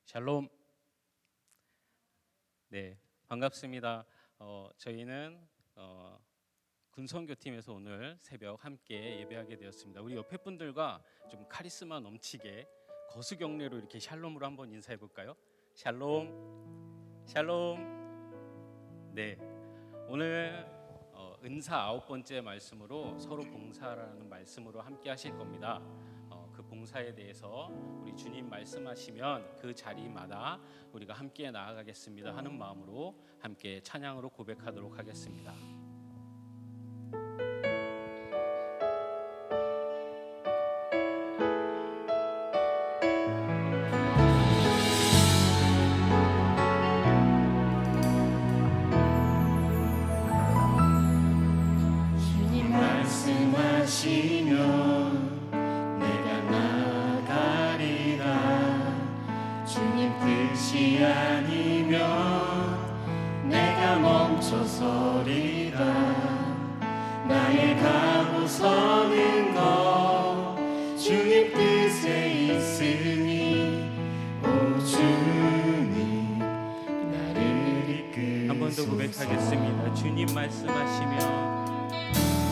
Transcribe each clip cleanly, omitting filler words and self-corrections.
샬롬. 네, 반갑습니다. 저희는 군선교팀에서 오늘 새벽 함께 예배하게 되었습니다. 우리 옆에 분들과 좀 카리스마 넘치게 거수경례로 이렇게 샬롬으로 한번 인사해 볼까요? 샬롬, 샬롬. 네, 오늘 은사 9번째 말씀으로 서로 봉사라는 말씀으로 함께 하실 겁니다. 그 봉사에 대해서 우리 주님 말씀하시면 그 자리마다 우리가 함께 나아가겠습니다 하는 마음으로 함께 찬양으로 고백하도록 하겠습니다. 주님 말씀하시면 뜻이 아니면 내가 멈춰서리라. 나의 가고 서는 것 주님 뜻에 있으니 오 주님 나를 이끄소서. 한 번 더 고백하겠습니다. 주님 말씀하시면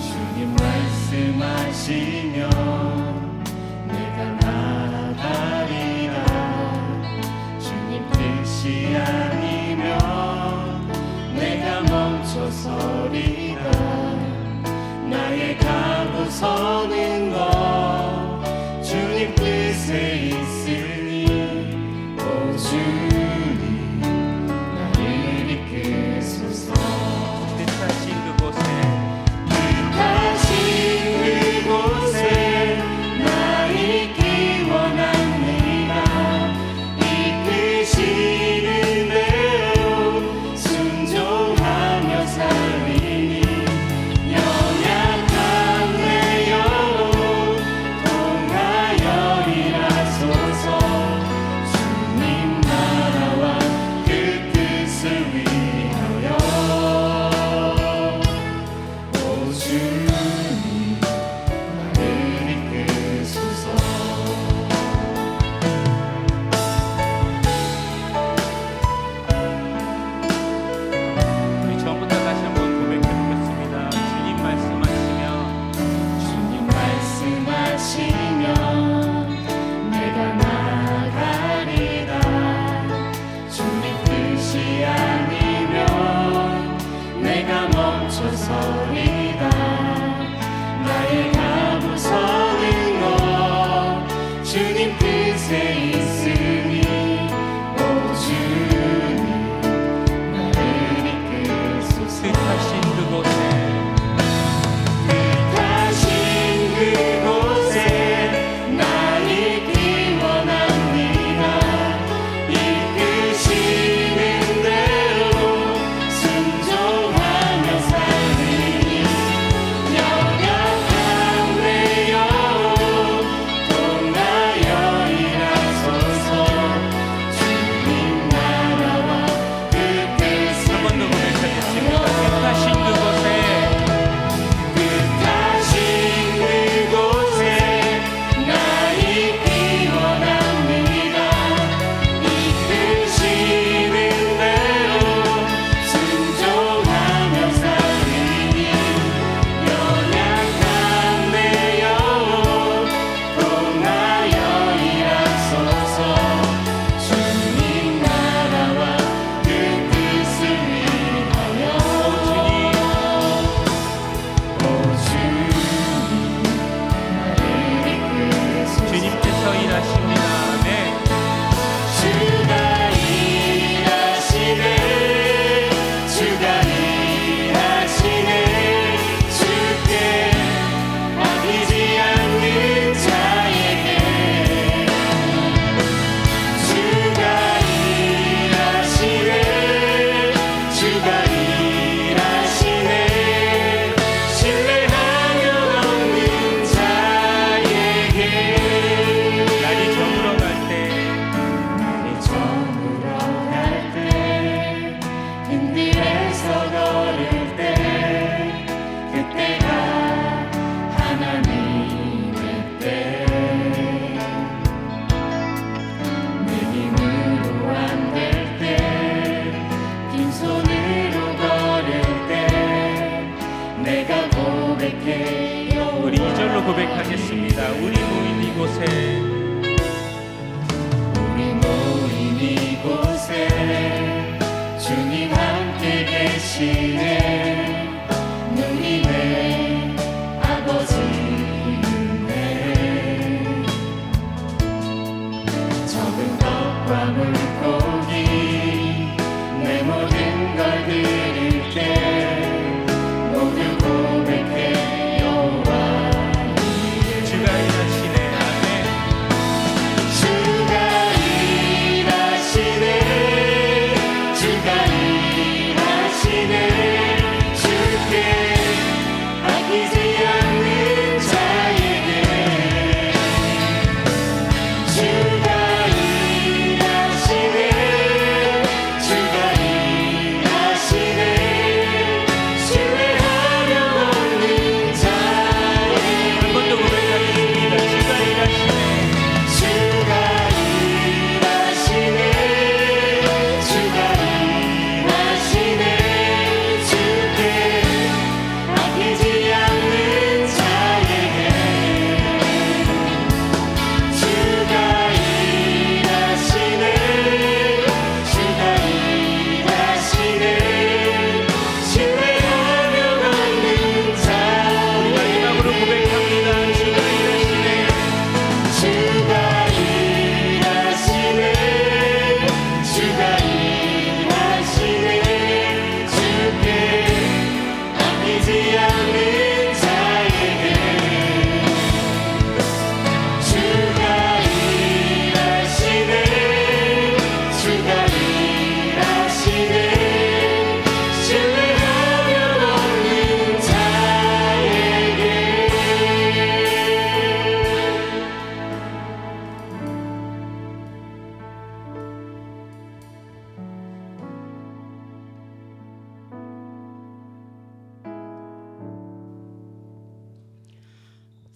주님 말씀하시면 내가 나가리라. 뜻이 아니면 내가 멈춰서리라. 나의 가고 서는 것 주님 뜻에 있으니 오 주님 나를 이끄소서. 뜻하신 그곳에 나 있기 원합니다. 이끄시는 대로 순종하며 살리니 연약한 내 영혼 통하여 일하소서. 주님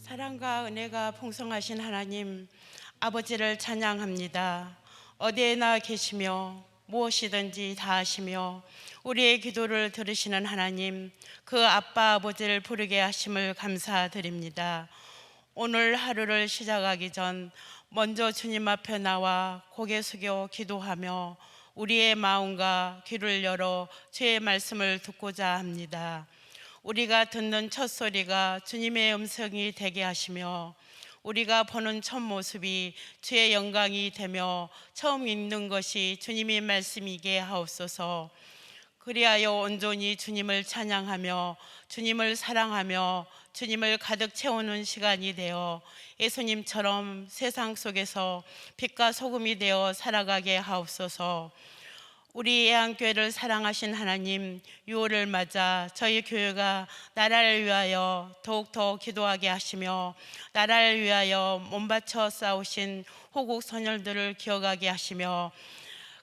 사랑과 은혜가 풍성하신 하나님 아버지를 찬양합니다. 어디에나 계시며 무엇이든지 다 하시며 우리의 기도를 들으시는 하나님, 그 아빠 아버지를 부르게 하심을 감사드립니다. 오늘 하루를 시작하기 전 먼저 주님 앞에 나와 고개 숙여 기도하며 우리의 마음과 귀를 열어 주의 말씀을 듣고자 합니다. 우리가 듣는 첫 소리가 주님의 음성이 되게 하시며 우리가 보는 첫 모습이 주의 영광이 되며 처음 읽는 것이 주님의 말씀이게 하옵소서. 그리하여 온전히 주님을 찬양하며 주님을 사랑하며 주님을 가득 채우는 시간이 되어 예수님처럼 세상 속에서 빛과 소금이 되어 살아가게 하옵소서. 우리 애안교회를 사랑하신 하나님, 6월을 맞아 저희 교회가 나라를 위하여 더욱더 기도하게 하시며 나라를 위하여 몸바쳐 싸우신 호국 선열들을 기억하게 하시며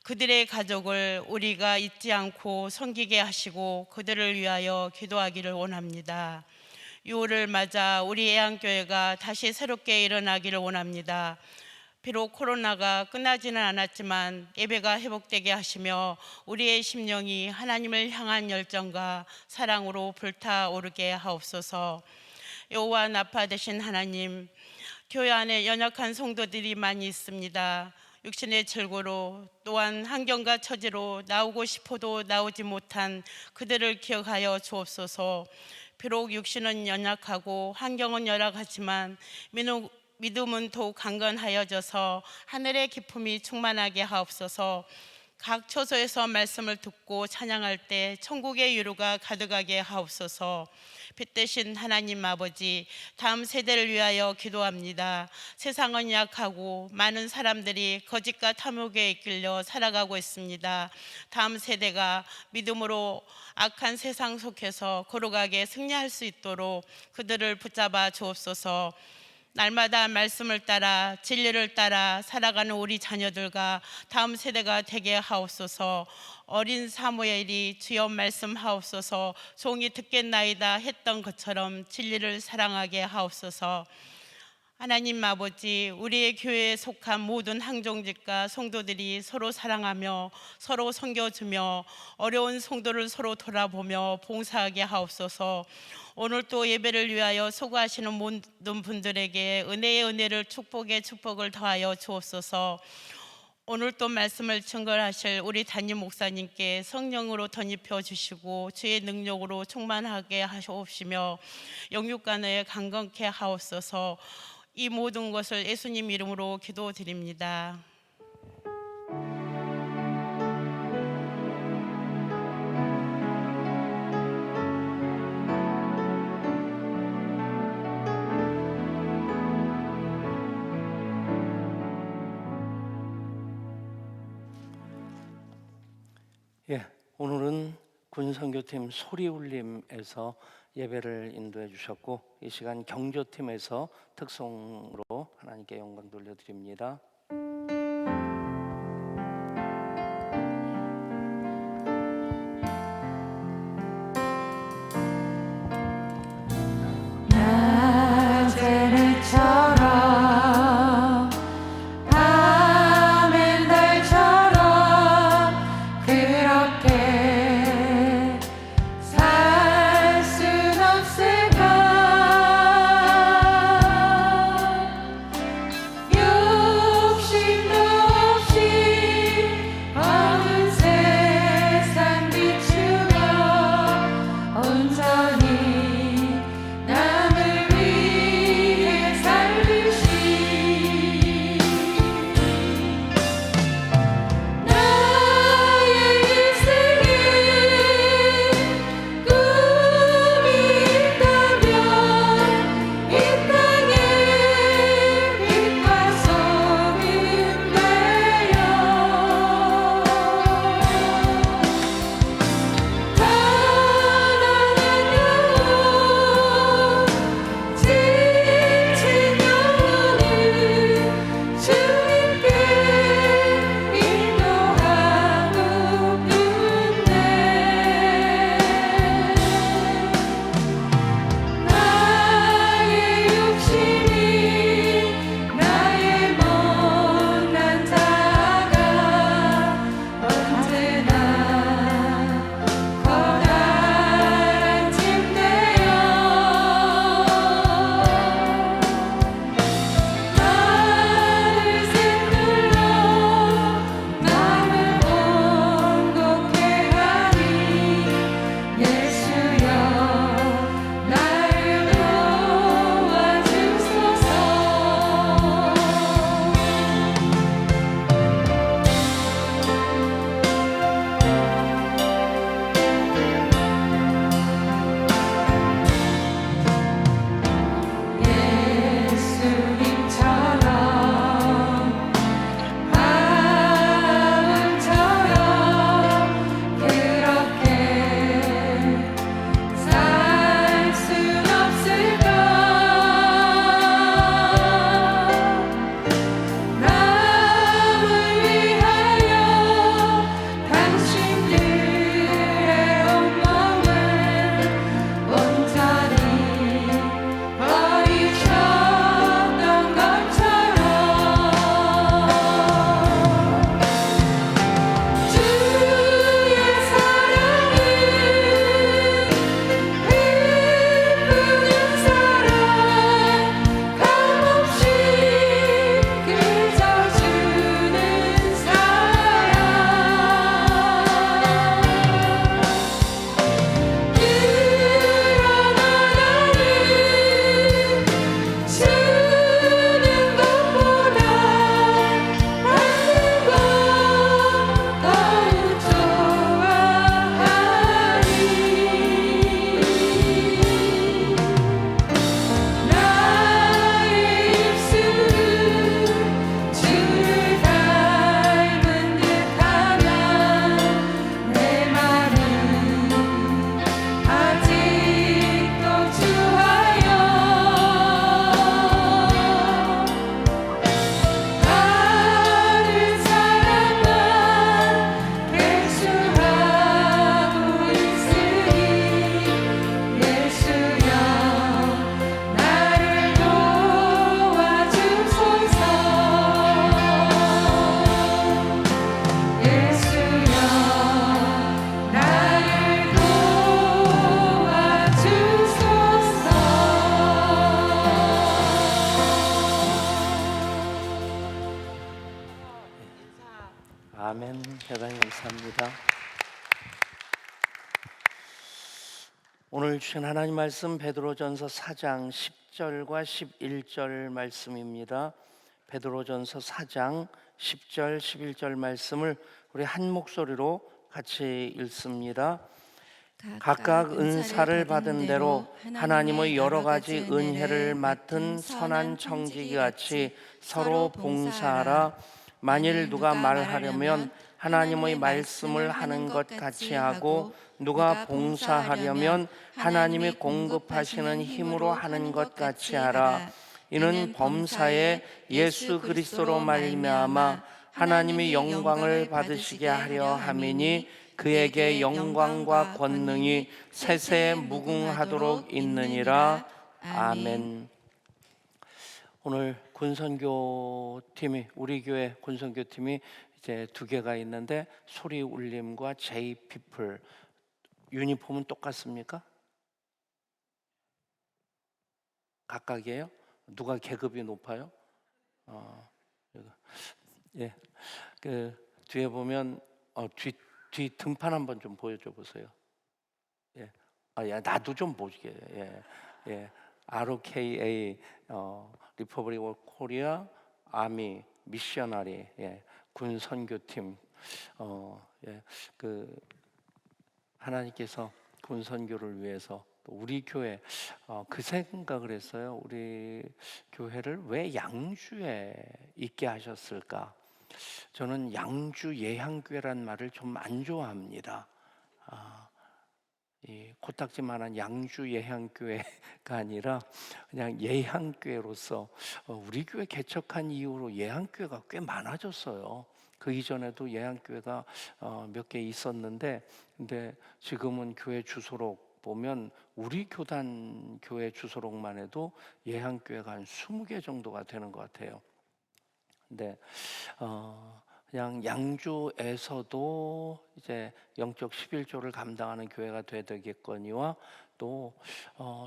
그들의 가족을 우리가 잊지 않고 섬기게 하시고 그들을 위하여 기도하기를 원합니다. 6월을 맞아 우리 애안교회가 다시 새롭게 일어나기를 원합니다. 비록 코로나가 끝나지는 않았지만 예배가 회복되게 하시며 우리의 심령이 하나님을 향한 열정과 사랑으로 불타오르게 하옵소서. 여호와 나파 되신 하나님, 교회 안에 연약한 성도들이 많이 있습니다. 육신의 절고로 또한 환경과 처지로 나오고 싶어도 나오지 못한 그들을 기억하여 주옵소서. 비록 육신은 연약하고 환경은 열악하지만 믿음은 더욱 강건하여져서 하늘의 기쁨이 충만하게 하옵소서. 각 처소에서 말씀을 듣고 찬양할 때 천국의 유로가 가득하게 하옵소서. 빛 대신 하나님 아버지, 다음 세대를 위하여 기도합니다. 세상은 약하고 많은 사람들이 거짓과 탐욕에 이끌려 살아가고 있습니다. 다음 세대가 믿음으로 악한 세상 속에서 걸어가게 승리할 수 있도록 그들을 붙잡아 주옵소서. 날마다 말씀을 따라 진리를 따라 살아가는 우리 자녀들과 다음 세대가 되게 하옵소서. 어린 사무엘이 주여 말씀하옵소서 종이 듣겠나이다 했던 것처럼 진리를 사랑하게 하옵소서. 하나님 아버지, 우리의 교회에 속한 모든 항종직과 성도들이 서로 사랑하며 서로 섬겨주며 어려운 성도를 서로 돌아보며 봉사하게 하옵소서. 오늘 또 예배를 위하여 수고하시는 모든 분들에게 은혜의 은혜를 축복의 축복을 더하여 주옵소서. 오늘 또 말씀을 증거하실 우리 담임 목사님께 성령으로 덧입혀 주시고 주의 능력으로 충만하게 하시옵시며 영육간에 강건케 하옵소서. 이 모든 것을 예수님 이름으로 기도드립니다. 오늘은 군선교팀 소리울림에서 예배를 인도해 주셨고 이 시간 경조팀에서 특송으로 하나님께 영광 돌려드립니다. 나제렛처럼 밤엔 달처럼 그렇게 살 순 없을까? 아멘. 대단히 감사합니다. 오늘 주신 하나님 말씀 베드로전서 4장 10절과 11절 말씀입니다. 베드로전서 4장 10절 11절 말씀을 우리 한 목소리로 같이 읽습니다. 각각 은사를 받은 대로 하나님의 여러 가지 은혜를 맡은 선한 청지기 같이 서로 봉사하라. 만일 누가 말하려면 하나님의 말씀을 하는 것 같이 하고 누가 봉사하려면 하나님이 공급하시는 힘으로 하는 것 같이 하라. 이는 범사에 예수 그리스도로 말미암아 하나님이 영광을 받으시게 하려 함이니 그에게 영광과 권능이 세세 무궁하도록 있느니라. 아멘. 오늘 군선교팀이 우리 교회 군선교팀이 이제 두 개가 있는데 소리 울림과 제이 피플 유니폼은 똑같습니까? 각각이에요? 누가 계급이 높아요? 예, 그 뒤에 보면 뒤 등판 한번 좀 보여줘 보세요. 예, 야 나도 좀 보게. 예, ROKA 리퍼블릭 오브 코리아 아미 미셔너리 군 선교팀 그 하나님께서 군 선교를 위해서 또 우리 교회 그 생각을 했어요. 우리 교회를 왜 양주에 있게 하셨을까? 저는 양주 예향교회란 말을 좀 안 좋아합니다. 이 코딱지만한 양주 예향교회가 아니라 그냥 예향교회로서 우리 교회 개척한 이후로 예향교회가 꽤 많아졌어요. 그 이전에도 예향교회가 몇 개 있었는데 근데 지금은 교회 주소록 보면 우리 교단 교회 주소록만 해도 예향교회가 한 20개 정도가 되는 것 같아요. 근데 그냥 양주에서도 이제 영적 11조를 감당하는 교회가 되겠거니와 또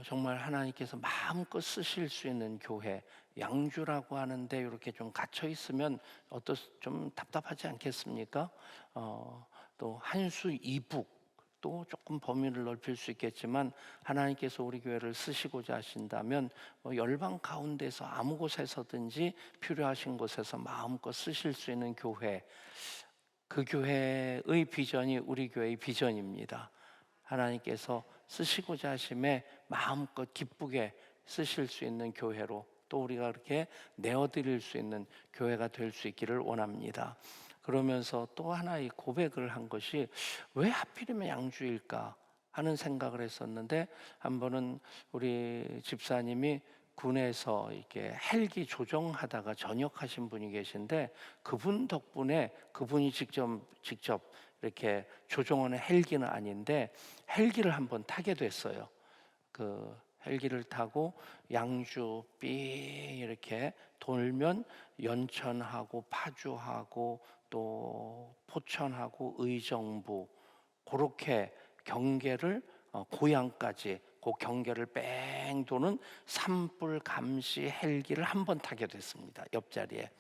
정말 하나님께서 마음껏 쓰실 수 있는 교회 양주라고 하는데 이렇게 좀 갇혀 있으면 좀 답답하지 않겠습니까? 또 한수 이북 또 조금 범위를 넓힐 수 있겠지만 하나님께서 우리 교회를 쓰시고자 하신다면 열방 가운데서 아무 곳에서든지 필요하신 곳에서 마음껏 쓰실 수 있는 교회, 그 교회의 비전이 우리 교회의 비전입니다. 하나님께서 쓰시고자 하심에 마음껏 기쁘게 쓰실 수 있는 교회로 또 우리가 그렇게 내어드릴 수 있는 교회가 될 수 있기를 원합니다. 그러면서 또 하나의 고백을 한 것이 왜 하필이면 양주일까 하는 생각을 했었는데 한 번은 우리 집사님이 군에서 이렇게 헬기 조종하다가 전역하신 분이 계신데 그분 덕분에 그분이 직접 이렇게 조종하는 헬기는 아닌데 헬기를 한번 타게 됐어요. 그 헬기를 타고 양주 삥 이렇게 돌면 연천하고 파주하고 또 포천하고 의정부 그렇게 경계를 고향까지 그 경계를 뺑 도는 산불 감시 헬기를 한 번 타게 됐습니다. 옆자리에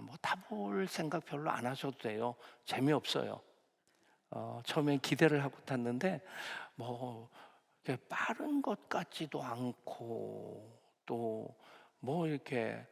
뭐 타볼 생각 별로 안 하셔도 돼요. 재미없어요. 처음엔 기대를 하고 탔는데 뭐 빠른 것 같지도 않고 또 뭐 이렇게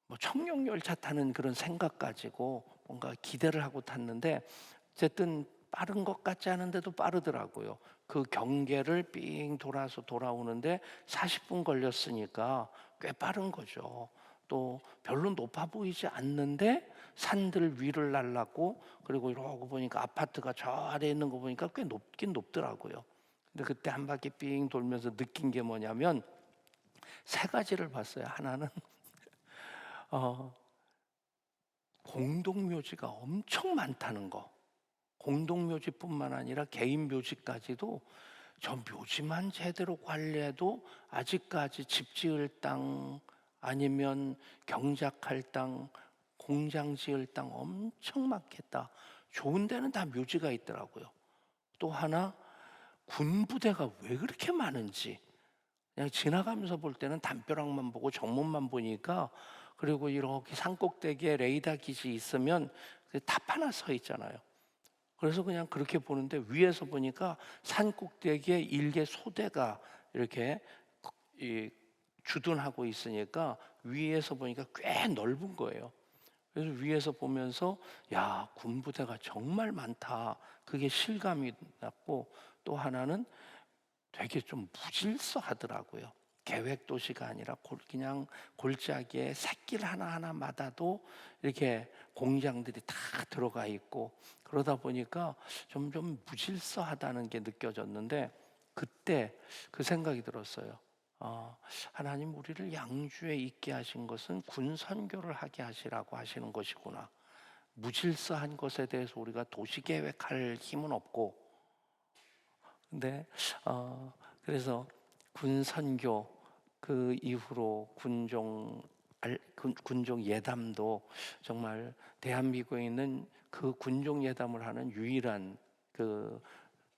뭐 청룡열차 타는 그런 생각 가지고 뭔가 기대를 하고 탔는데 어쨌든 빠른 것 같지 않은데도 빠르더라고요. 그 경계를 삥 돌아서 돌아오는데 40분 걸렸으니까 꽤 빠른 거죠. 또 별로 높아 보이지 않는데 산들 위를 날랐고 그리고 이러고 보니까 아파트가 저 아래에 있는 거 보니까 꽤 높긴 높더라고요. 근데 그때 한 바퀴 삥 돌면서 느낀 게 뭐냐면 세 가지를 봤어요. 하나는 공동묘지가 엄청 많다는 거. 공동묘지뿐만 아니라 개인 묘지까지도 저 묘지만 제대로 관리해도 아직까지 집 지을 땅 아니면 경작할 땅, 공장 지을 땅 엄청 많겠다. 좋은 데는 다 묘지가 있더라고요. 또 하나 군부대가 왜 그렇게 많은지 그냥 지나가면서 볼 때는 담벼락만 보고 정문만 보니까 그리고 이렇게 산꼭대기에 레이더 기지 있으면 탑 하나 서 있잖아요. 그래서 그냥 그렇게 보는데 위에서 보니까 산꼭대기에 일개 소대가 이렇게 주둔하고 있으니까 위에서 보니까 꽤 넓은 거예요. 그래서 위에서 보면서 야, 군부대가 정말 많다. 그게 실감이 났고, 또 하나는 되게 좀 무질서하더라고요. 계획 도시가 아니라 그냥 골짜기에 샛길 하나하나마다도 이렇게 공장들이 다 들어가 있고, 그러다 보니까 점점 무질서하다는 게 느껴졌는데, 그때 그 생각이 들었어요. 하나님 우리를 양주에 있게 하신 것은 군 선교를 하게 하시라고 하시는 것이구나. 무질서한 것에 대해서 우리가 도시 계획할 힘은 없고, 근데 그래서 군 선교, 그 이후로 군종 예담도 정말 대한민국에 있는 그 군종 예담을 하는 유일한 그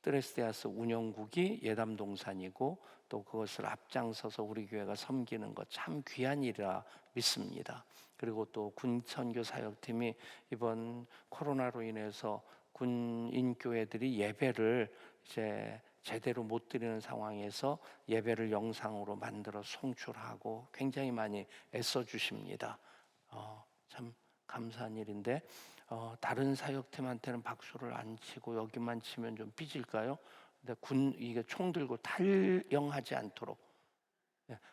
뜨레스데아스 운영국이 예담동산이고, 또 그것을 앞장서서 우리 교회가 섬기는 것 참 귀한 일이라 믿습니다. 그리고 또 군 선교 사역팀이 이번 코로나로 인해서 군인 교회들이 예배를 이제 제대로 못 드리는 상황에서 예배를 영상으로 만들어 송출하고 굉장히 많이 애써 주십니다. 참 감사한 일인데, 다른 사역팀한테는 박수를 안 치고 여기만 치면 좀 삐질까요? 근데 이게 총 들고 탈영하지 않도록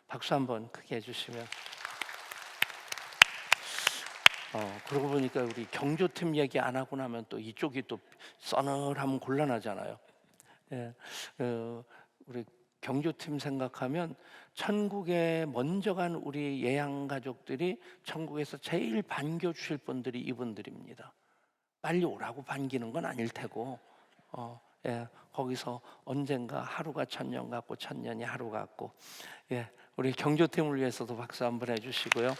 박수 한번 크게 해주시면. 그러고 보니까 우리 경조팀 얘기 안 하고 나면 또 이쪽이 또 서늘하면 곤란하잖아요. 우리 경조팀 생각하면 천국에 먼저 간 우리 예양 가족들이 천국에서 제일 반겨주실 분들이 이분들입니다. 빨리 오라고 반기는 건 아닐 테고, 거기서 언젠가 하루가 천년 같고 천년이 하루 같고, 우리 경조팀을 위해서도 박수 한번 해주시고요.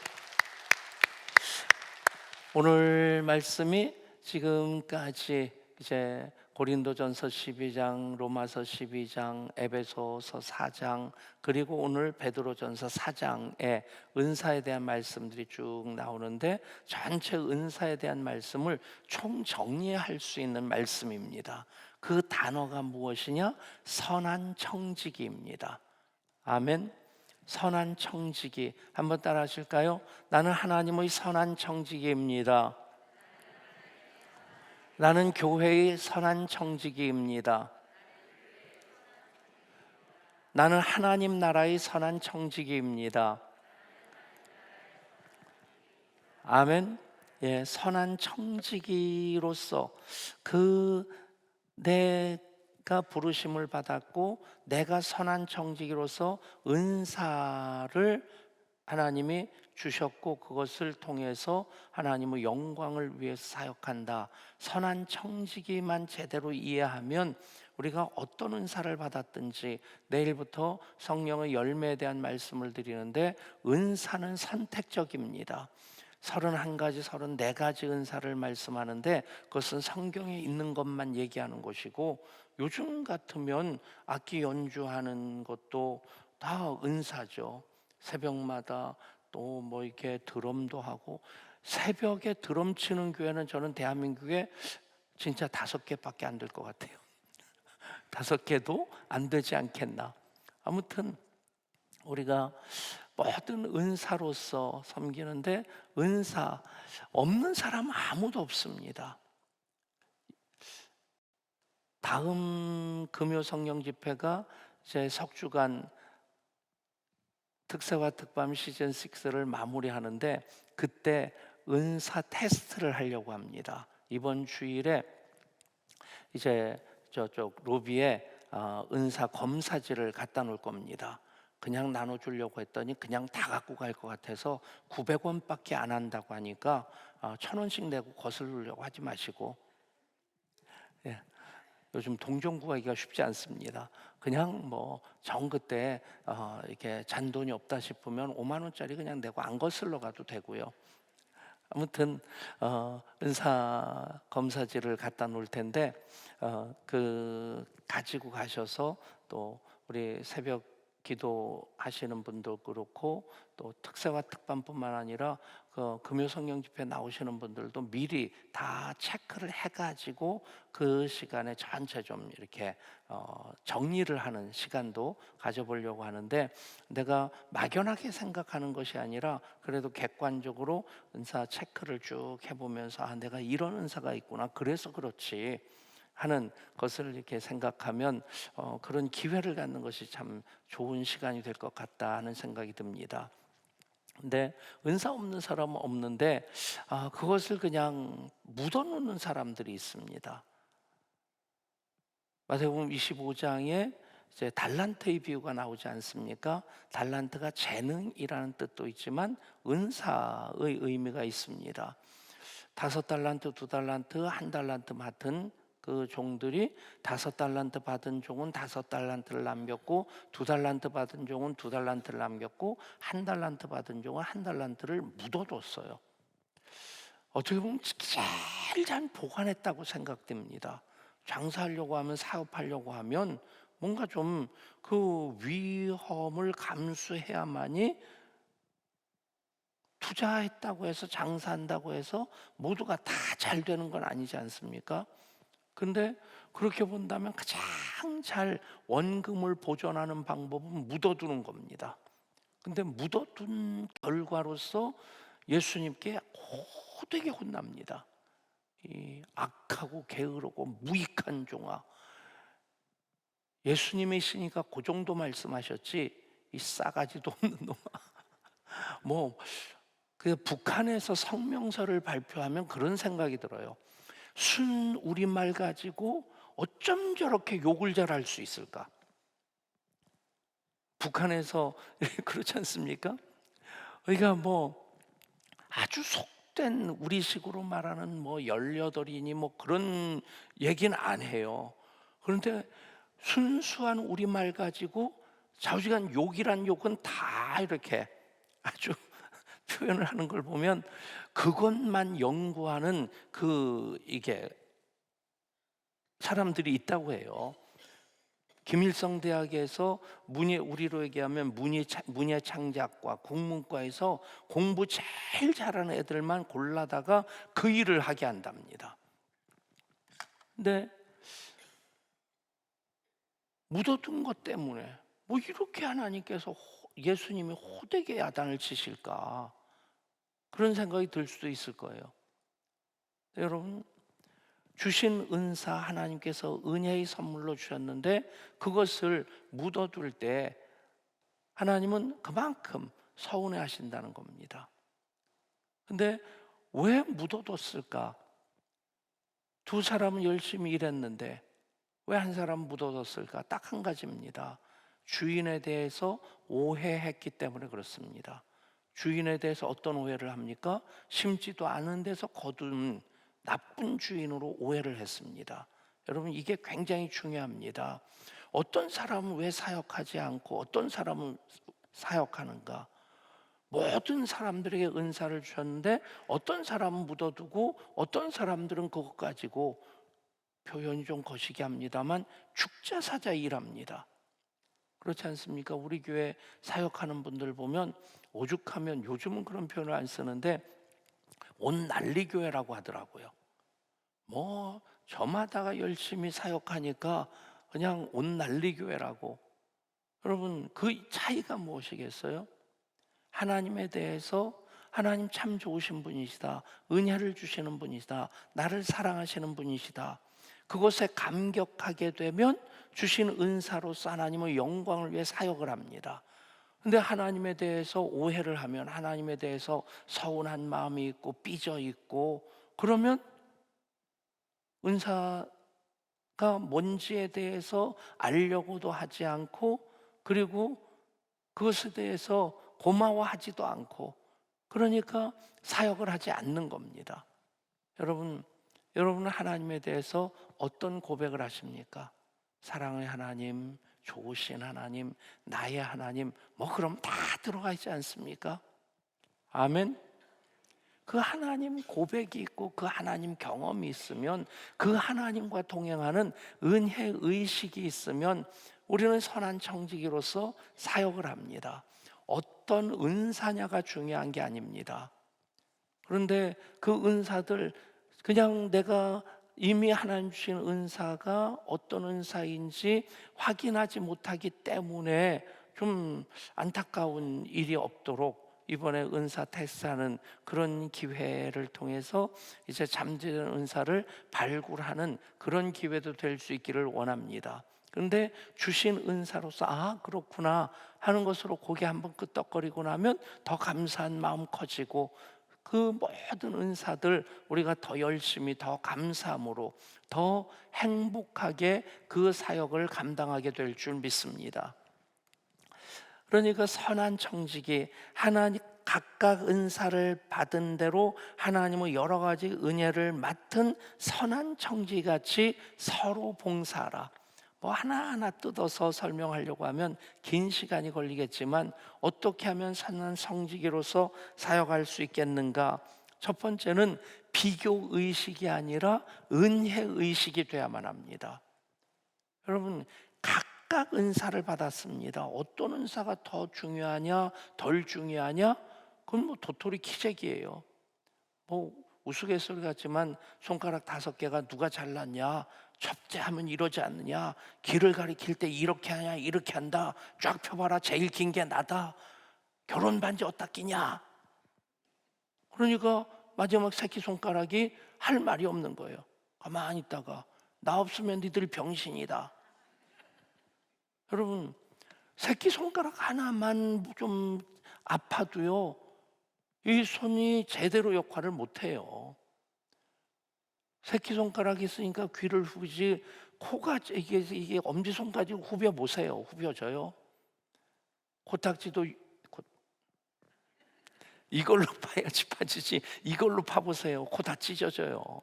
오늘 말씀이 지금까지 이제 고린도전서 12장, 로마서 12장, 에베소서 4장, 그리고 오늘 베드로전서 4장의 은사에 대한 말씀들이 쭉 나오는데, 전체 은사에 대한 말씀을 총정리할 수 있는 말씀입니다. 그 단어가 무엇이냐? 선한 청지기입니다. 아멘. 선한 청지기, 한번 따라 하실까요? 나는 하나님의 선한 청지기입니다. 나는 교회의 선한 청지기입니다. 나는 하나님 나라의 선한 청지기입니다. 아멘. 선한 청지기로서 내가 부르심을 받았고, 내가 선한 청지기로서 은사를 하나님이 주셨고, 그것을 통해서 하나님의 영광을 위해서 사역한다. 선한 청지기만 제대로 이해하면 우리가 어떤 은사를 받았든지, 내일부터 성령의 열매에 대한 말씀을 드리는데, 은사는 선택적입니다. 31가지, 34가지 은사를 말씀하는데, 그것은 성경에 있는 것만 얘기하는 것이고, 요즘 같으면 악기 연주하는 것도 다 은사죠. 새벽마다 또 뭐 이렇게 드럼도 하고, 새벽에 드럼 치는 교회는 저는 대한민국에 진짜 5개밖에 안 될 것 같아요. 5개도 안 되지 않겠나. 아무튼 우리가 모든 은사로서 섬기는데, 은사 없는 사람은 아무도 없습니다. 다음 금요 성령 집회가 이제 석주간 특세와 특밤 시즌 6를 마무리하는데, 그때 은사 테스트를 하려고 합니다. 이번 주일에 이제 저쪽 로비에 은사 검사지를 갖다 놓을 겁니다. 그냥 나눠주려고 했더니 그냥 다 갖고 갈 것 같아서 900원밖에 안 한다고 하니까 1,000원씩 내고 거스르려고 하지 마시고, 요즘 동전 구하기가 쉽지 않습니다. 그냥 뭐 정그 때 이렇게 잔돈이 없다 싶으면 5만 원짜리 그냥 내고 안 거슬러 가도 되고요. 아무튼 은사 검사지를 갖다 놓을 텐데, 그 가지고 가셔서 또 우리 새벽 기도하시는 분도 그렇고 또 특세와 특반뿐만 아니라 그 금요 성령 집회 나오시는 분들도 미리 다 체크를 해가지고 그 시간에 전체 좀 이렇게 정리를 하는 시간도 가져보려고 하는데, 내가 막연하게 생각하는 것이 아니라 그래도 객관적으로 은사 체크를 쭉 해보면서 아, 내가 이런 은사가 있구나, 그래서 그렇지 하는 것을 이렇게 생각하면 그런 기회를 갖는 것이 참 좋은 시간이 될 것 같다 하는 생각이 듭니다. 근데 은사 없는 사람은 없는데 그것을 그냥 묻어놓는 사람들이 있습니다. 마태복음 25장에 이제 달란트의 비유가 나오지 않습니까? 달란트가 재능이라는 뜻도 있지만 은사의 의미가 있습니다. 5달란트, 2달란트, 1달란트 맡은 그 종들이 5달란트 받은 종은 5달란트를 남겼고, 2달란트 받은 종은 2달란트를 남겼고, 1달란트 받은 종은 1달란트를 묻어뒀어요. 어떻게 보면 제일 잘 보관했다고 생각됩니다. 장사하려고 하면, 사업하려고 하면 뭔가 좀 그 위험을 감수해야만이, 투자했다고 해서 장사한다고 해서 모두가 다 잘 되는 건 아니지 않습니까? 근데 그렇게 본다면 가장 잘 원금을 보존하는 방법은 묻어두는 겁니다. 근데 묻어둔 결과로서 예수님께 호되게 혼납니다. 이 악하고 게으르고 무익한 종아. 예수님이시니까 그 정도 말씀하셨지, 이 싸가지도 없는 놈아. 그 북한에서 성명서를 발표하면 그런 생각이 들어요. 순 우리말 가지고 어쩜 저렇게 욕을 잘할 수 있을까? 북한에서 그렇지 않습니까? 그러니까 아주 속된 우리식으로 말하는 18이니 그런 얘기는 안 해요. 그런데 순수한 우리말 가지고 좌우지간 욕이란 욕은 다 이렇게 아주 표현을 하는 걸 보면 그것만 연구하는 이게 사람들이 있다고 해요. 김일성 대학에서 우리로 얘기하면 문예창작과 국문과에서 공부 제일 잘하는 애들만 골라다가 그 일을 하게 한답니다. 근데 묻어둔 것 때문에 이렇게 하나님께서 예수님이 호되게 야단을 치실까, 그런 생각이 들 수도 있을 거예요. 여러분, 주신 은사 하나님께서 은혜의 선물로 주셨는데 그것을 묻어둘 때 하나님은 그만큼 서운해 하신다는 겁니다. 근데 왜 묻어뒀을까? 2사람은 열심히 일했는데 왜 한 사람은 묻어뒀을까? 딱 한 가지입니다. 주인에 대해서 오해했기 때문에 그렇습니다. 주인에 대해서 어떤 오해를 합니까? 심지도 않은 데서 거둔 나쁜 주인으로 오해를 했습니다. 여러분, 이게 굉장히 중요합니다. 어떤 사람은 왜 사역하지 않고 어떤 사람은 사역하는가? 모든 사람들에게 은사를 주셨는데 어떤 사람은 묻어두고 어떤 사람들은 그것 가지고, 표현이 좀 거시기 합니다만, 죽자사자 일합니다. 그렇지 않습니까? 우리 교회 사역하는 분들 보면 오죽하면, 요즘은 그런 표현을 안 쓰는데 옷 난리 교회라고 하더라고요. 저마다가 열심히 사역하니까 그냥 옷 난리 교회라고. 여러분, 그 차이가 무엇이겠어요? 하나님에 대해서 하나님 참 좋으신 분이시다, 은혜를 주시는 분이시다, 나를 사랑하시는 분이시다, 그것에 감격하게 되면 주신 은사로서 하나님의 영광을 위해 사역을 합니다. 근데 하나님에 대해서 오해를 하면, 하나님에 대해서 서운한 마음이 있고 삐져 있고, 그러면 은사가 뭔지에 대해서 알려고도 하지 않고, 그리고 그것에 대해서 고마워하지도 않고, 그러니까 사역을 하지 않는 겁니다. 여러분은 하나님에 대해서 어떤 고백을 하십니까? 사랑의 하나님, 좋으신 하나님, 나의 하나님, 그럼 다 들어가 있지 않습니까? 아멘. 그 하나님 고백이 있고 그 하나님 경험이 있으면, 그 하나님과 동행하는 은혜 의식이 있으면 우리는 선한 청지기로서 사역을 합니다. 어떤 은사냐가 중요한 게 아닙니다. 그런데 그 은사들, 그냥 내가 이미 하나님 주신 은사가 어떤 은사인지 확인하지 못하기 때문에 좀 안타까운 일이 없도록 이번에 은사 테스트하는 그런 기회를 통해서 이제 잠재된 은사를 발굴하는 그런 기회도 될 수 있기를 원합니다. 그런데 주신 은사로서 아 그렇구나 하는 것으로 고개 한번 끄덕거리고 나면 더 감사한 마음 커지고, 그 모든 은사들 우리가 더 열심히 더 감사함으로 더 행복하게 그 사역을 감당하게 될 줄 믿습니다. 그러니까 선한 청지기, 하나님 각각 은사를 받은 대로 하나님의 여러 가지 은혜를 맡은 선한 청지기같이 서로 봉사하라. 뭐 하나하나 뜯어서 설명하려고 하면 긴 시간이 걸리겠지만 어떻게 하면 선한 청지기로서 사역할 수 있겠는가? 첫 번째는 비교 의식이 아니라 은혜 의식이 돼야만 합니다. 여러분, 각각 은사를 받았습니다. 어떤 은사가 더 중요하냐 덜 중요하냐, 그건 뭐 도토리 키재기예요. 뭐 우스갯소리 같지만 손가락 5개가 누가 잘났냐, 접대하면 이러지 않느냐, 길을 가리킬 때 이렇게 하냐 이렇게 한다, 쫙 펴봐라 제일 긴 게 나다, 결혼 반지 어디다 끼냐. 그러니까 마지막 새끼손가락이 할 말이 없는 거예요. 가만히 있다가 나 없으면 니들 병신이다. 여러분, 새끼손가락 하나만 좀 아파도요 이 손이 제대로 역할을 못해요. 새끼손가락이 있으니까 귀를 후비지, 코가 이게 엄지손까지 후벼 보세요. 후벼져요. 코딱지도 이걸로 파야지 파지지, 이걸로 파보세요. 코 다 찢어져요.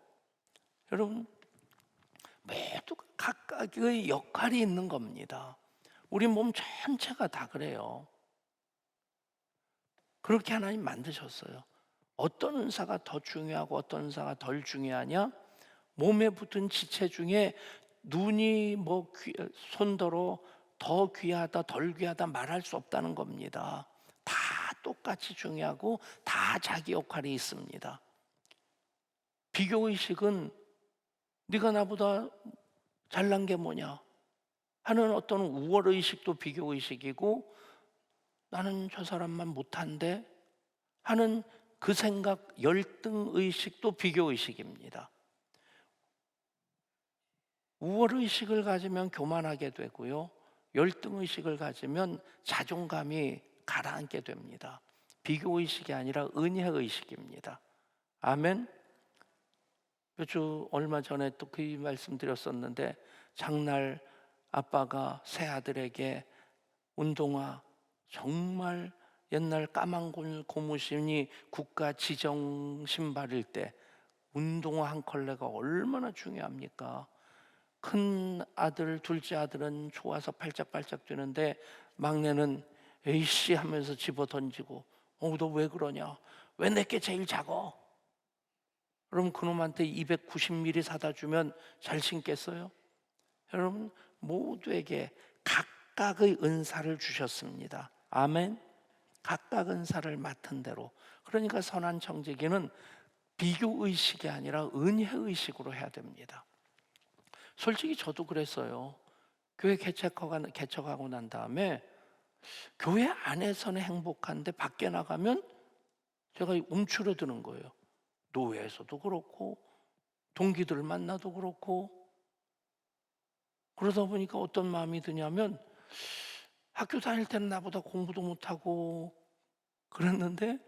여러분, 모두 각각의 역할이 있는 겁니다. 우리 몸 전체가 다 그래요. 그렇게 하나님 만드셨어요. 어떤 은사가 더 중요하고 어떤 은사가 덜 중요하냐? 몸에 붙은 지체 중에 눈이 뭐 손더러 더 귀하다 덜 귀하다 말할 수 없다는 겁니다. 다 똑같이 중요하고 다 자기 역할이 있습니다. 비교의식은 네가 나보다 잘난 게 뭐냐 하는 어떤 우월의식도 비교의식이고, 나는 저 사람만 못한데 하는 그 생각, 열등의식도 비교의식입니다. 우월의식을 가지면 교만하게 되고요, 열등의식을 가지면 자존감이 가라앉게 됩니다. 비교의식이 아니라 은혜의식입니다. 아멘. 몇 주 얼마 전에 또 그 말씀 드렸었는데, 장날 아빠가 새 아들에게 운동화, 정말 옛날 까만 고무신이 국가 지정 신발일 때 운동화 한 컬레가 얼마나 중요합니까? 큰 아들, 둘째 아들은 좋아서 팔짝팔짝 뛰는데 막내는 에이씨 하면서 집어 던지고, 너 왜 그러냐? 왜 내게 제일 작어? 그럼 그놈한테 290mm 사다 주면 잘 신겠어요? 여러분, 모두에게 각각의 은사를 주셨습니다. 아멘. 각각 은사를 맡은 대로. 그러니까 선한 청지기는 비교의식이 아니라 은혜의식으로 해야 됩니다. 솔직히 저도 그랬어요. 교회 개척하고 난 다음에 교회 안에서는 행복한데 밖에 나가면 제가 움츠러드는 거예요. 노회에서도 그렇고 동기들 만나도 그렇고. 그러다 보니까 어떤 마음이 드냐면, 학교 다닐 때는 나보다 공부도 못하고 그랬는데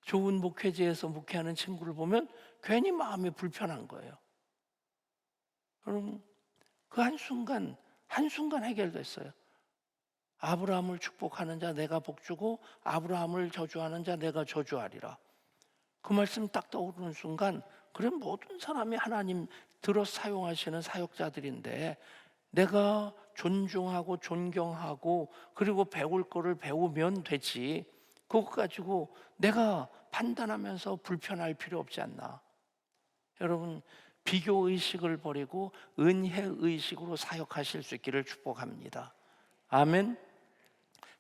좋은 목회지에서 목회하는 친구를 보면 괜히 마음이 불편한 거예요. 그럼 그 한순간 해결됐어요. 아브라함을 축복하는 자 내가 복주고 아브라함을 저주하는 자 내가 저주하리라. 그 말씀 딱 떠오르는 순간, 그래 모든 사람이 하나님 들어 사용하시는 사역자들인데 내가 존중하고 존경하고 그리고 배울 거를 배우면 되지, 그거 가지고 내가 판단하면서 불편할 필요 없지 않나. 여러분, 비교 의식을 버리고 은혜 의식으로 사역하실 수 있기를 축복합니다. 아멘.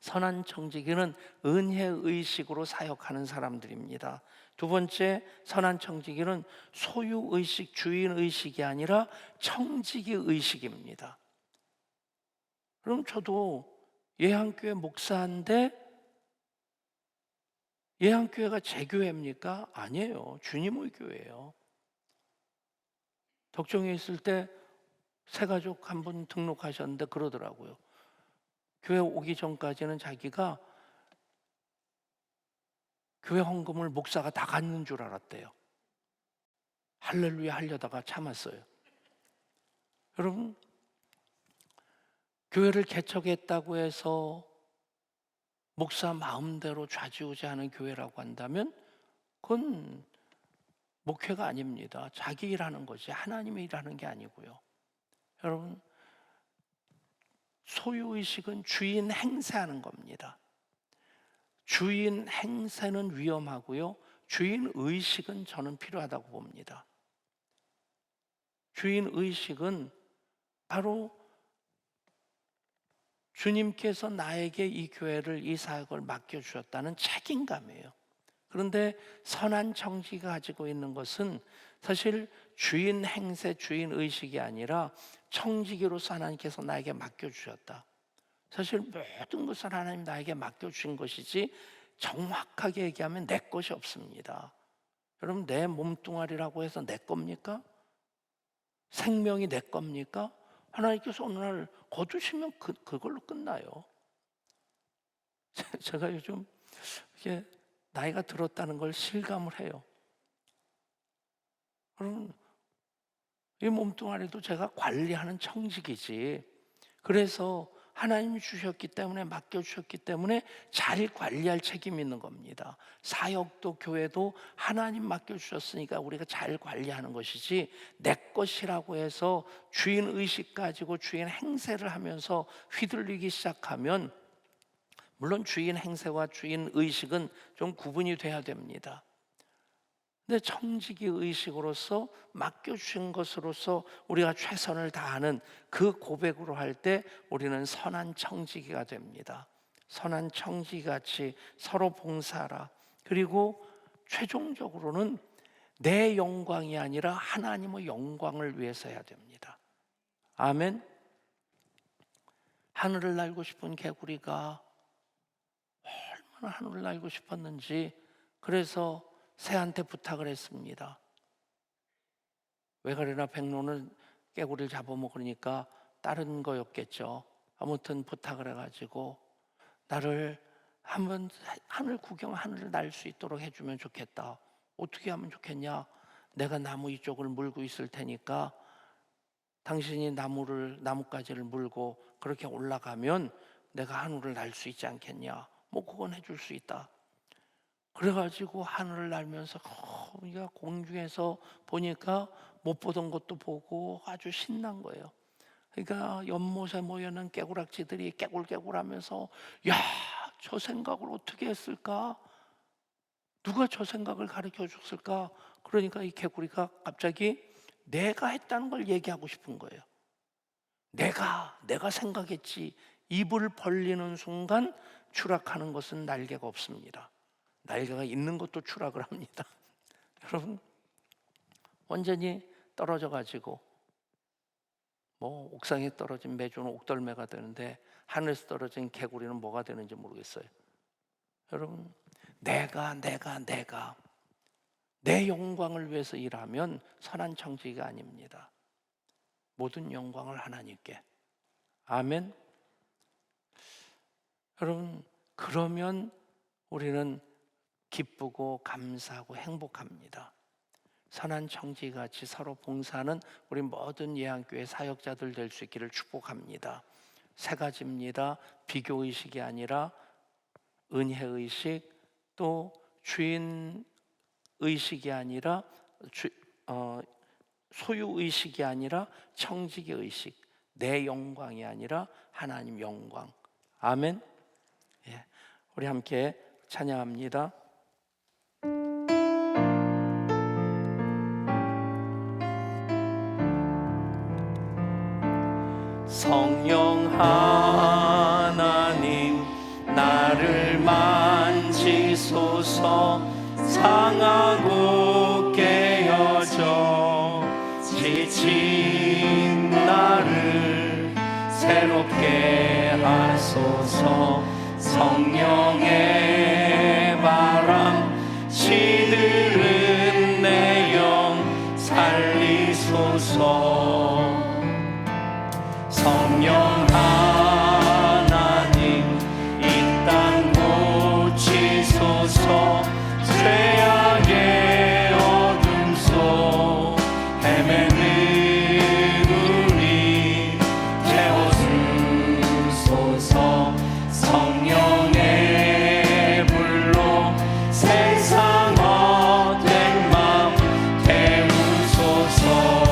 선한 청지기는 은혜 의식으로 사역하는 사람들입니다. 두 번째, 선한 청지기는 소유 의식, 주인 의식이 아니라 청지기 의식입니다. 그럼 저도 예한교회 목사인데 예한교회가 제 교회입니까? 아니에요. 주님의 교회예요. 덕정에 있을 때 새가족 한 분 등록하셨는데 그러더라고요. 교회 오기 전까지는 자기가 교회 헌금을 목사가 다 갖는 줄 알았대요. 할렐루야 하려다가 참았어요. 여러분, 교회를 개척했다고 해서 목사 마음대로 좌지우지하는 교회라고 한다면 그건 목회가 아닙니다. 자기 일하는 것이 하나님의 일하는 게 아니고요. 여러분, 소유의식은 주인 행세하는 겁니다. 주인 행세는 위험하고요. 주인 의식은 저는 필요하다고 봅니다. 주인 의식은 바로 주님께서 나에게 이 교회를, 이 사역을 맡겨주셨다는 책임감이에요. 그런데 선한 청지가 가지고 있는 것은 사실 주인 행세, 주인 의식이 아니라 청지기로서 하나님께서 나에게 맡겨주셨다. 사실 모든 것을 하나님 나에게 맡겨주신 것이지 정확하게 얘기하면 내 것이 없습니다. 여러분, 내 몸뚱아리라고 해서 내 겁니까? 생명이 내 겁니까? 하나님께서 어느 날 거두시면 그걸로 끝나요. 제가 요즘 이게 나이가 들었다는 걸 실감을 해요. 여러분, 이 몸뚱아리도 제가 관리하는 청지기지. 그래서 하나님이 주셨기 때문에, 맡겨주셨기 때문에 잘 관리할 책임이 있는 겁니다. 사역도 교회도 하나님 맡겨주셨으니까 우리가 잘 관리하는 것이지, 내 것이라고 해서 주인의식 가지고 주인 행세를 하면서 휘둘리기 시작하면, 물론 주인 행세와 주인 의식은 좀 구분이 돼야 됩니다. 근데 청지기 의식으로서 맡겨주신 것으로서 우리가 최선을 다하는 그 고백으로 할 때 우리는 선한 청지기가 됩니다. 선한 청지기같이 서로 봉사하라. 그리고 최종적으로는 내 영광이 아니라 하나님의 영광을 위해서 해야 됩니다. 아멘. 하늘을 날고 싶은 개구리가 얼마나 하늘을 날고 싶었는지, 그래서 새한테 부탁을 했습니다. 외가리나 백로는 깨구리를 잡아먹으니까 다른 거였겠죠. 아무튼 부탁을 해가지고 나를 한번 하늘 구경, 하늘을 날 수 있도록 해주면 좋겠다. 어떻게 하면 좋겠냐? 내가 나무 이쪽을 물고 있을 테니까 당신이 나뭇가지를 물고 그렇게 올라가면 내가 하늘을 날 수 있지 않겠냐? 뭐 그건 해줄 수 있다. 그래가지고 하늘을 날면서 우리가 공중에서 보니까 못 보던 것도 보고 아주 신난 거예요. 그러니까 연못에 모여있는 깨구락지들이 깨굴깨굴하면서 야, 저 생각을 어떻게 했을까? 누가 저 생각을 가르쳐 줬을까? 그러니까 이 개구리가 갑자기 내가 했다는 걸 얘기하고 싶은 거예요. 내가 생각했지. 입을 벌리는 순간 추락하는 것은 날개가 없습니다. 날개가 있는 것도 추락을 합니다. 여러분, 완전히 떨어져 가지고 뭐 옥상에 떨어진 메주는 옥돌매가 되는데 하늘에서 떨어진 개구리는 뭐가 되는지 모르겠어요. 여러분, 내가 내 영광을 위해서 일하면 선한 청지기가 아닙니다. 모든 영광을 하나님께. 아멘. 여러분, 그러면 우리는 기쁘고 감사하고 행복합니다. 선한 청지기같이 서로 봉사하는 우리 모든 예한교회 사역자들 될 수 있기를 축복합니다. 세 가지입니다. 비교의식이 아니라 은혜의식, 또 주인의식이 아니라 소유의식이 아니라 청지기의식, 내 영광이 아니라 하나님 영광. 아멘. 예, 우리 함께 찬양합니다. 성령 하나님 나를 만지소서. 상하고 깨어져 지친 나를 새롭게 하소서. 성령의 바람 시들은 내 영 살리소서. 성령 하나님 이 땅 고치소서. 죄악의 어둠 속 헤매는 우리 태워주소서. 성령의 불로 세상 헛된 맘 태우소서.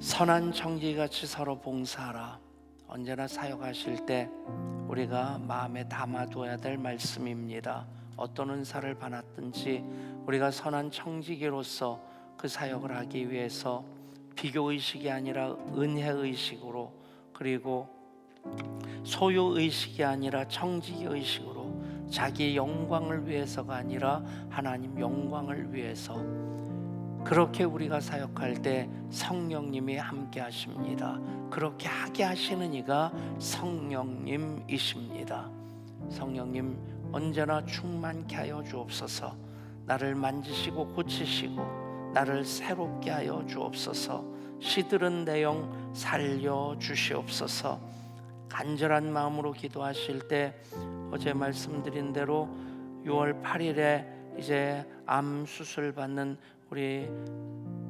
선한 청지기같이 서로 봉사하라. 언제나 사역하실 때 우리가 마음에 담아둬야 될 말씀입니다. 어떤 은사를 받았든지 우리가 선한 청지기로서 그 사역을 하기 위해서 비교의식이 아니라 은혜의식으로, 그리고 소유의식이 아니라 청지기의식으로, 자기의 영광을 위해서가 아니라 하나님 영광을 위해서, 그렇게 우리가 사역할 때 성령님이 함께 하십니다. 그렇게 하게 하시는 이가 성령님이십니다. 성령님 언제나 충만케 하여 주옵소서. 나를 만지시고 고치시고 나를 새롭게 하여 주옵소서. 시들은 내 영 살려 주시옵소서. 간절한 마음으로 기도하실 때 어제 말씀드린 대로 6월 8일에 이제 암 수술 받는 우리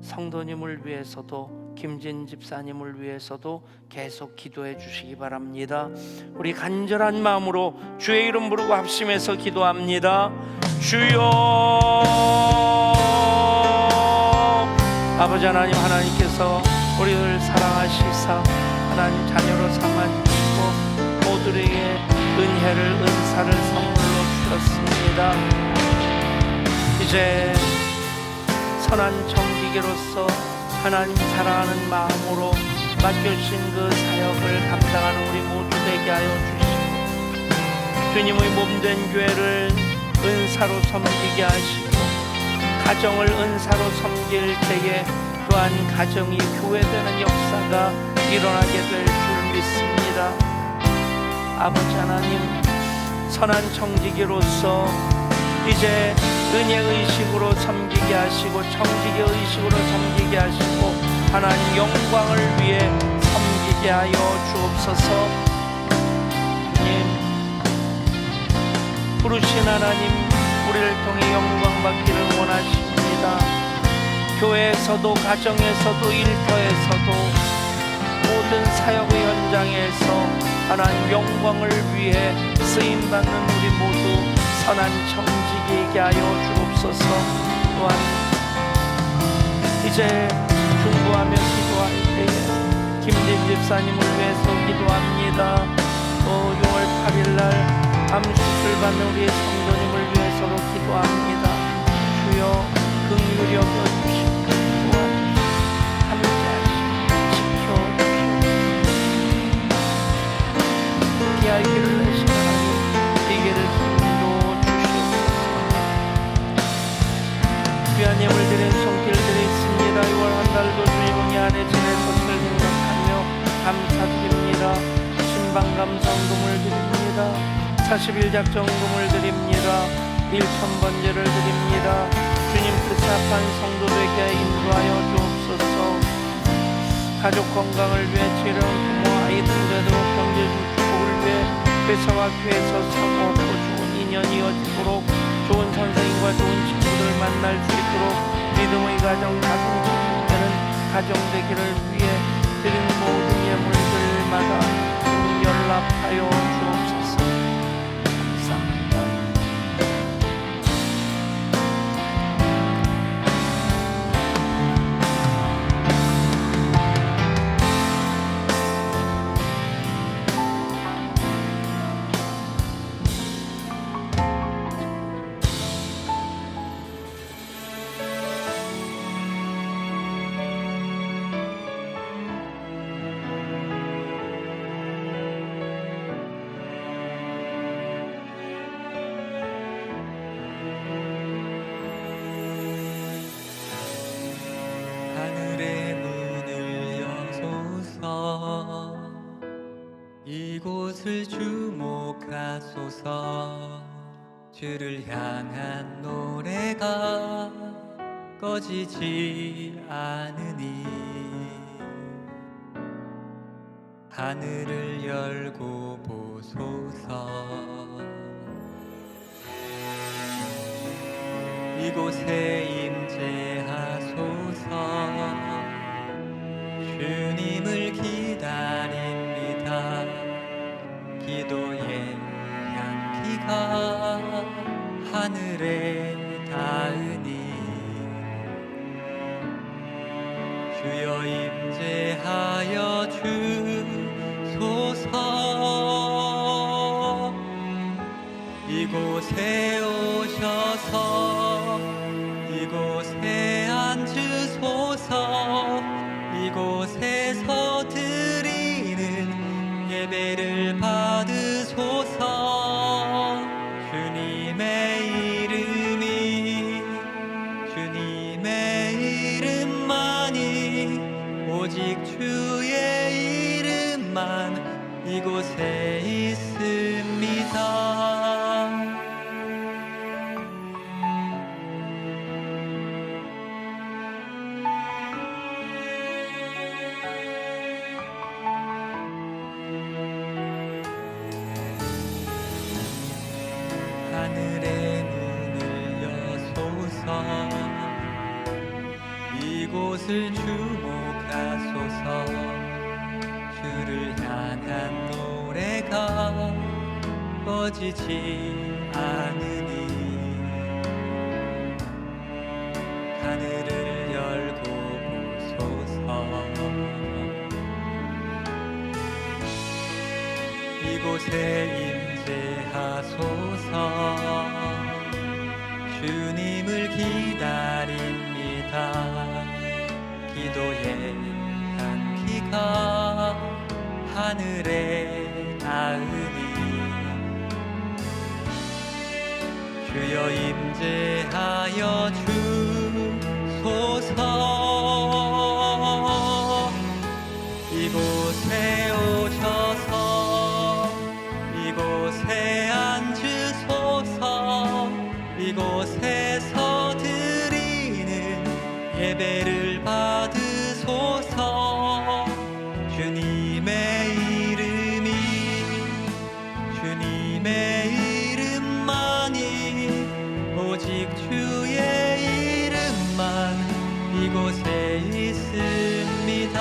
성도님을 위해서도, 김진 집사님을 위해서도 계속 기도해 주시기 바랍니다. 우리 간절한 마음으로 주의 이름 부르고 합심해서 기도합니다. 주여. 아버지 하나님, 하나님께서 우리를 사랑하시사 하나님 자녀로 삼아주시고 모두에게 은혜를, 은사를 선물로 주셨습니다. 이제 선한 청지기로서 하나님 사랑하는 마음으로 맡겨주신 그 사역을 감당하는 우리 모두 되게 하여 주시고, 주님의 몸된 교회를 은사로 섬기게 하시고, 가정을 은사로 섬길 때에 또한 가정이 교회되는 역사가 일어나게 될 줄 믿습니다. 아버지 하나님, 선한 청지기로서 이제 은혜의식으로 섬기게 하시고 청지기의식으로 섬기게 하시고 하나님 영광을 위해 섬기게 하여 주옵소서. 주님, 부르신 하나님, 우리를 통해 영광 받기를 원하십니다. 교회에서도 가정에서도 일터에서도 모든 사역의 현장에서 하나님 영광을 위해 쓰임받는 우리 모두 선한 청지기에게 하여 주옵소서. 또한 이제 중보하며 기도할 때에 김진 집사님을 위해서 기도합니다. 또 6월 8일날 암 수술 받는 우리 성도님을 위해서로 기도합니다. 주여 긍휼히 여겨주시고 도와주시고 함께하시고 지켜주시옵소서. 드린 손길들이 있습니다. 6월 한 달도 주님이 안에 지낼 것을 생각하며 감사드립니다. 신방감사헌금을 드립니다. 40일 작정금을 드립니다. 1,000번제를 드립니다. 주님 뜻에 합한 성도 되게 인도하여 주옵소서. 가족 건강을 위해 치료한 부모 아이들 되도록 경제주 축복을 위해 회사와 교회에서 사고 또 좋은 인연이 이어지도록 좋은 선생님과 좋은 친구들 만날 수 있도록 믿음의 가정 가정되는 가정 되기를 위해 드린 모든 예물들마다 연락하여 주옵소서. 감사합니다. 하늘의 문을 여소서. 이곳을 주목하소서. 주를 향한 노래가 꺼지지 않으니 하늘을 열고 보소서. 이곳에 임재하소서. 주님을 기다립니다. 기도의 향기가 하늘에 닿으니 주여 임재하여 주소서. 이곳에 오셔서 이곳에 앉으소서. 이곳에서 드리는 예배를 받으소서. 주님의 이름이 주님의 이름만이 오직 주의 이름만 이곳에 있습니다. 하늘의 문을 여소서. 이곳을 주목하소서. 주를 향한 노래가 꺼지지 않으니 하늘을 열고 보소서. 이곳에 임재하소서. 주님을 기다립니다. 기도의 향기가 하늘에 닿으니 주여 임재하여 주소서. 이곳에 오셔서 이곳에 앉으소서. 이곳에서 드리는 예배를 받으소서. 주님의 이름이 주님의 이름만이 오직 주의 이름만 이곳에 있습니다.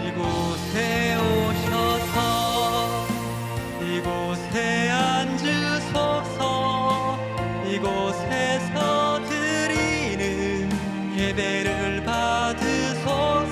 이곳에 오셔서 이곳에 앉으소서. 이곳에서 드리는 예배를 받으소서.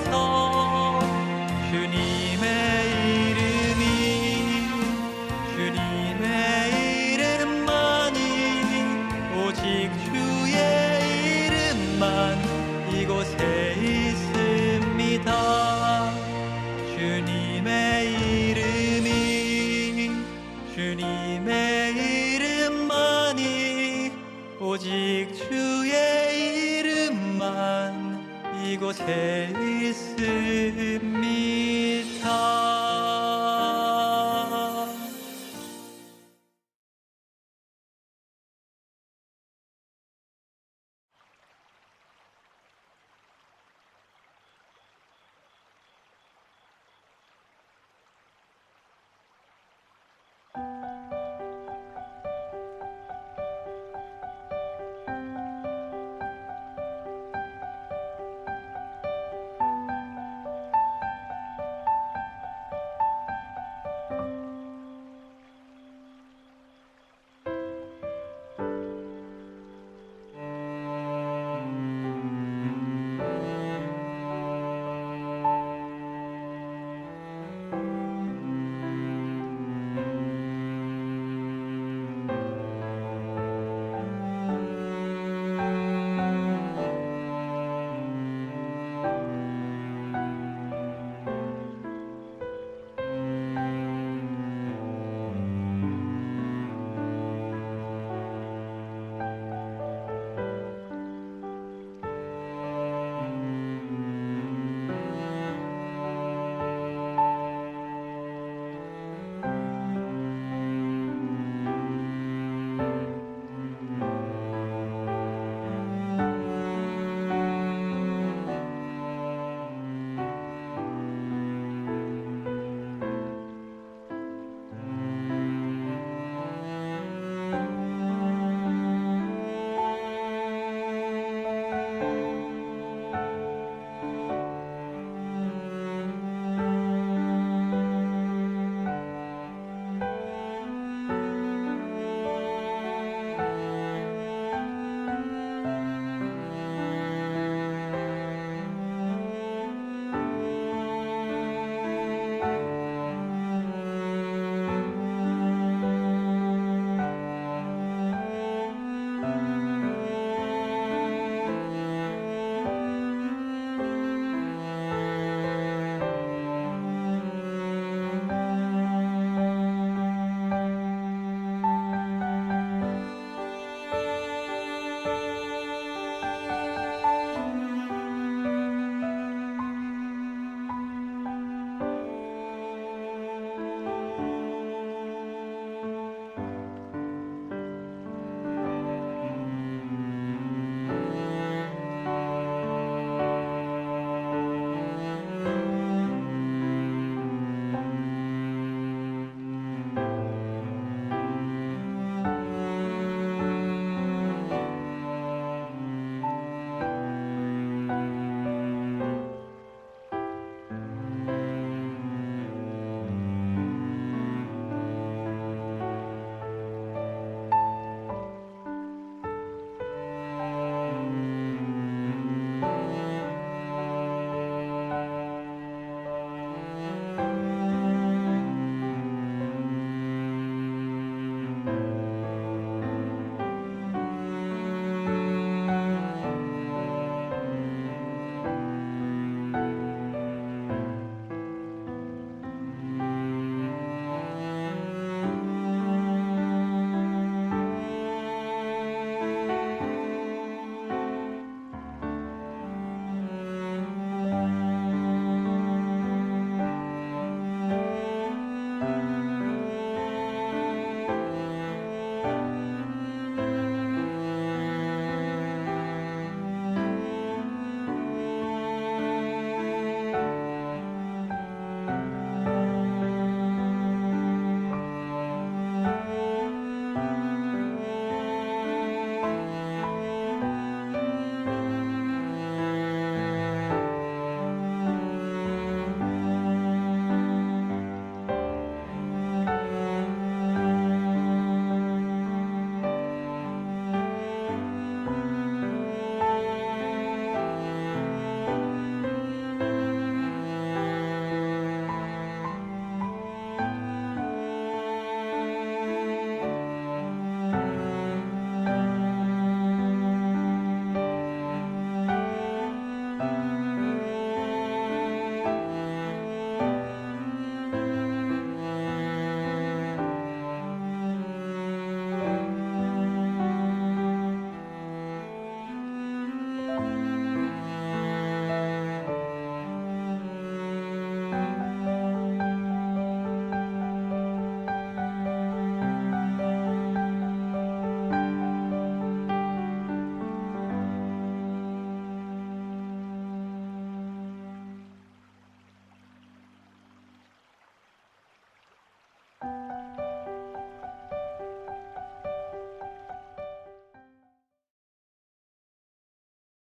이곳에 있습니다.